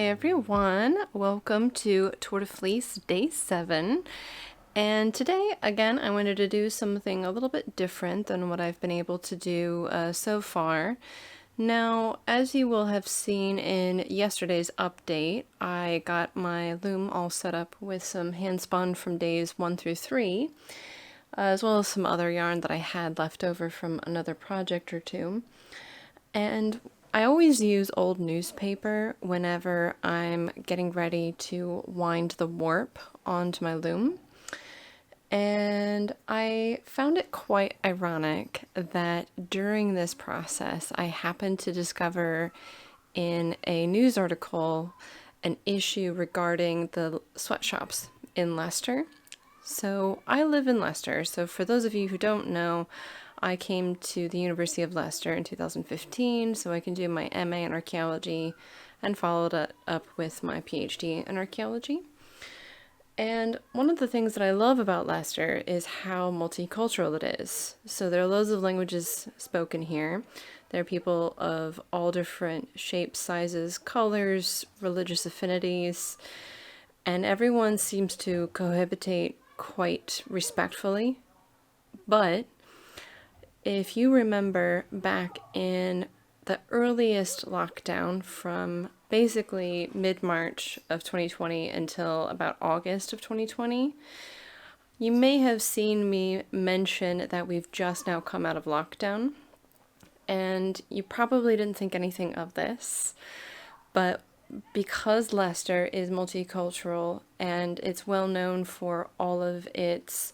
Hey everyone, welcome to Tour de Fleece Day 7. And today, again, I wanted to do something a little bit different than what I've been able to do so far. Now, as you will have seen in yesterday's update, I got my loom all set up with some hand spun from days 1 through 3, as well as some other yarn that I had left over from another project or two. And I always use old newspaper whenever I'm getting ready to wind the warp onto my loom. And I found it quite ironic that during this process, I happened to discover in a news article an issue regarding the sweatshops in Leicester. So I live in Leicester, so for those of you who don't know, I came to the University of Leicester in 2015 so I can do my MA in archaeology and followed it up with my PhD in archaeology. And one of the things that I love about Leicester is how multicultural it is. So there are loads of languages spoken here. There are people of all different shapes, sizes, colors, religious affinities, and everyone seems to cohabitate quite respectfully. But if you remember back in the earliest lockdown from basically mid-March of 2020 until about August of 2020, you may have seen me mention that we've just now come out of lockdown. And you probably didn't think anything of this, but because Leicester is multicultural and it's well known for all of its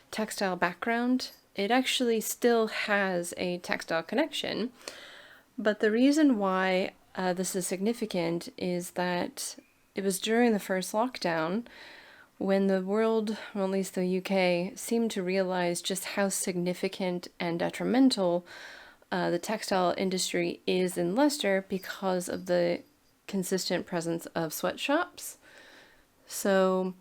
textile background, it actually still has a textile connection. But the reason why this is significant is that it was during the first lockdown when the world, or at least the UK, seemed to realize just how significant and detrimental the textile industry is in Leicester because of the consistent presence of sweatshops. So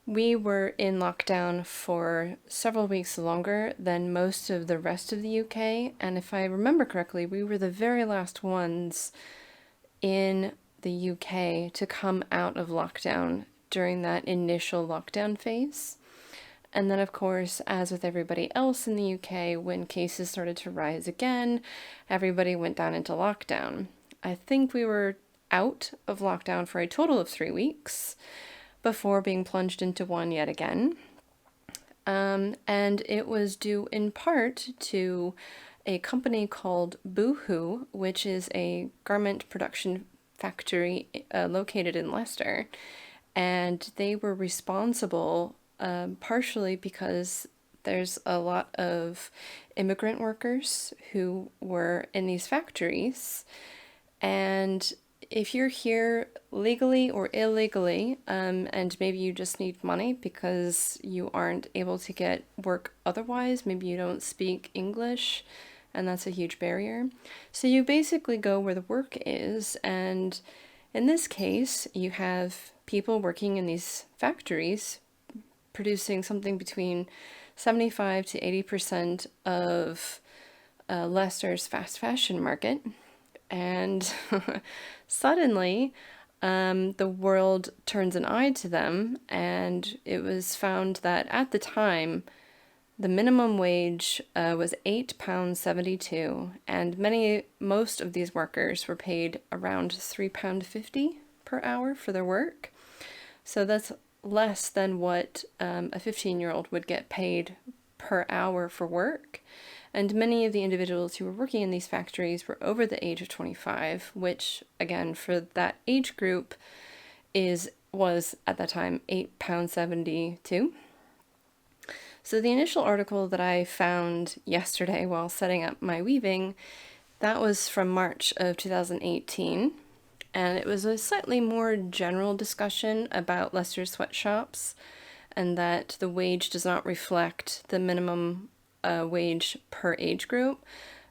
we were in lockdown for several weeks longer than most of the rest of the UK, and if I remember correctly, we were the very last ones in the UK to come out of lockdown during that initial lockdown phase. And then, of course, as with everybody else in the UK, when cases started to rise again, everybody went down into lockdown. I think we were out of lockdown for a total of 3 weeks before being plunged into one yet again. And it was due in part to a company called Boohoo, which is a garment production factory located in Leicester. And they were responsible partially because there's a lot of immigrant workers who were in these factories. And if you're here legally or illegally, and maybe you just need money because you aren't able to get work otherwise, maybe you don't speak English, and that's a huge barrier. So you basically go where the work is, and in this case, you have people working in these factories producing something between 75 to 80% of Leicester's fast fashion market. And suddenly, the world turns an eye to them, and it was found that at the time, the minimum wage was £8.72, and most of these workers were paid around £3.50 per hour for their work. So that's less than what a 15-year-old would get paid per hour for work. And many of the individuals who were working in these factories were over the age of 25, which, again, for that age group was at that time £8.72. So the initial article that I found yesterday while setting up my weaving, that was from March of 2018. And it was a slightly more general discussion about Leicester sweatshops and that the wage does not reflect the minimum wage per age group,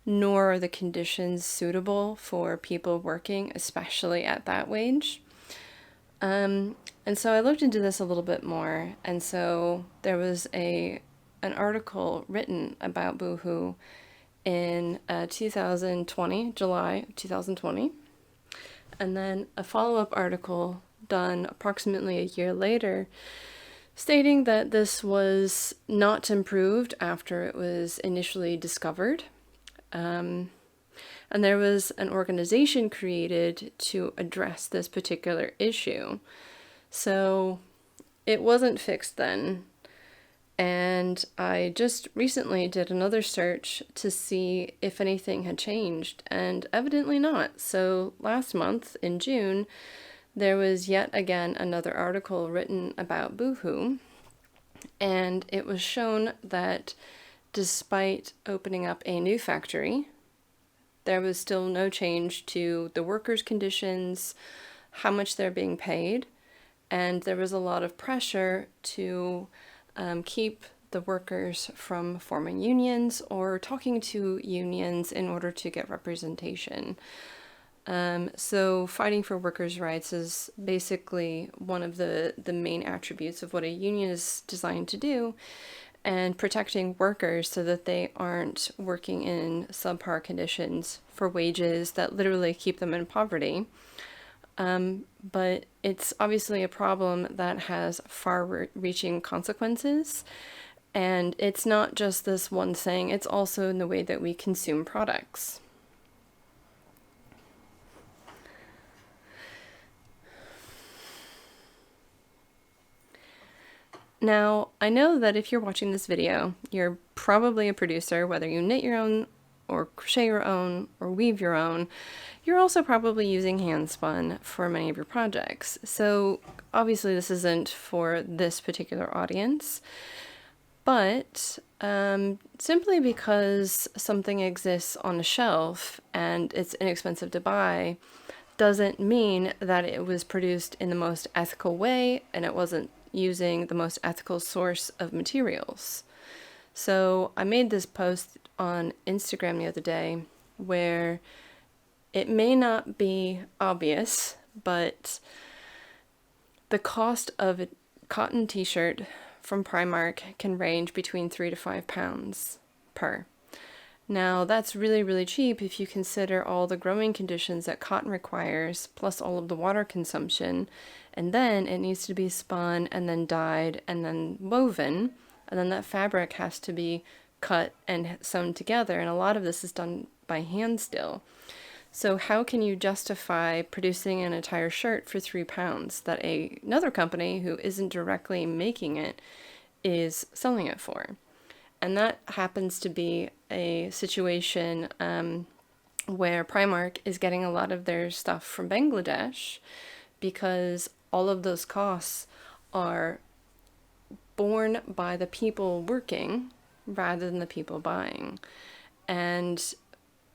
nor are the conditions suitable for people working, especially at that wage. And so I looked into this a little bit more, and so there was an article written about Boohoo in 2020, July 2020. And then a follow-up article done approximately a year later stating that this was not improved after it was initially discovered. And there was an organization created to address this particular issue. So it wasn't fixed then. And I just recently did another search to see if anything had changed, and evidently not. So last month in June, there was yet again another article written about Boohoo, and it was shown that despite opening up a new factory, there was still no change to the workers' conditions, how much they're being paid, and there was a lot of pressure to keep the workers from forming unions or talking to unions in order to get representation. So fighting for workers' rights is basically one of the main attributes of what a union is designed to do, and protecting workers so that they aren't working in subpar conditions for wages that literally keep them in poverty. But it's obviously a problem that has far-reaching consequences, and it's not just this one thing, it's also in the way that we consume products. Now, I know that if you're watching this video, you're probably a producer, whether you knit your own or crochet your own or weave your own. You're also probably using handspun for many of your projects. So obviously this isn't for this particular audience, but simply because something exists on a shelf and it's inexpensive to buy doesn't mean that it was produced in the most ethical way and it wasn't using the most ethical source of materials. So I made this post on Instagram the other day where it may not be obvious, but the cost of a cotton t-shirt from Primark can range between £3 to £5 per. Now that's really, really cheap if you consider all the growing conditions that cotton requires, plus all of the water consumption, and then it needs to be spun and then dyed and then woven, and then that fabric has to be cut and sewn together, and a lot of this is done by hand still. So how can you justify producing an entire shirt for £3 that another company who isn't directly making it is selling it for? And that happens to be a situation where Primark is getting a lot of their stuff from Bangladesh, because all of those costs are borne by the people working rather than the people buying. And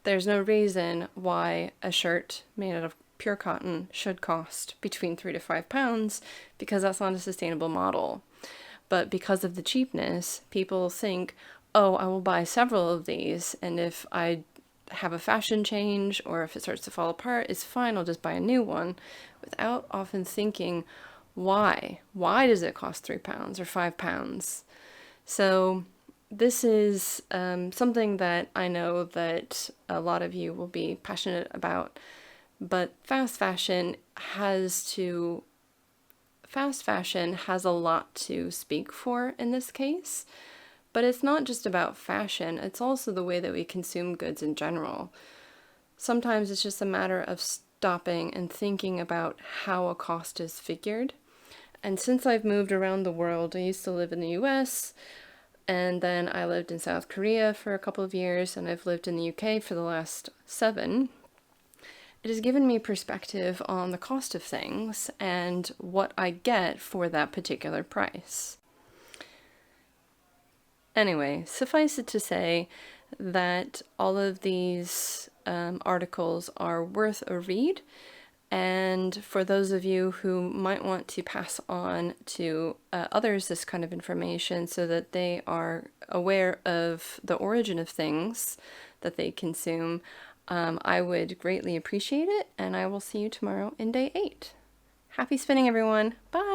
there's no reason why a shirt made out of pure cotton should cost between £3 to £5, because that's not a sustainable model. But because of the cheapness, people think, oh, I will buy several of these, and if I have a fashion change or if it starts to fall apart, it's fine, I'll just buy a new one, without often thinking, why? Why does it cost £3 or £5? So this is something that I know that a lot of you will be passionate about, but fast fashion has a lot to speak for in this case. But it's not just about fashion, it's also the way that we consume goods in general. Sometimes it's just a matter of stopping and thinking about how a cost is figured. And since I've moved around the world, I used to live in the US, and then I lived in South Korea for a couple of years, and I've lived in the UK for the last 7. It has given me perspective on the cost of things and what I get for that particular price. Anyway, suffice it to say that all of these articles are worth a read, and for those of you who might want to pass on to others this kind of information so that they are aware of the origin of things that they consume, I would greatly appreciate it, and I will see you tomorrow in day 8. Happy spinning, everyone. Bye!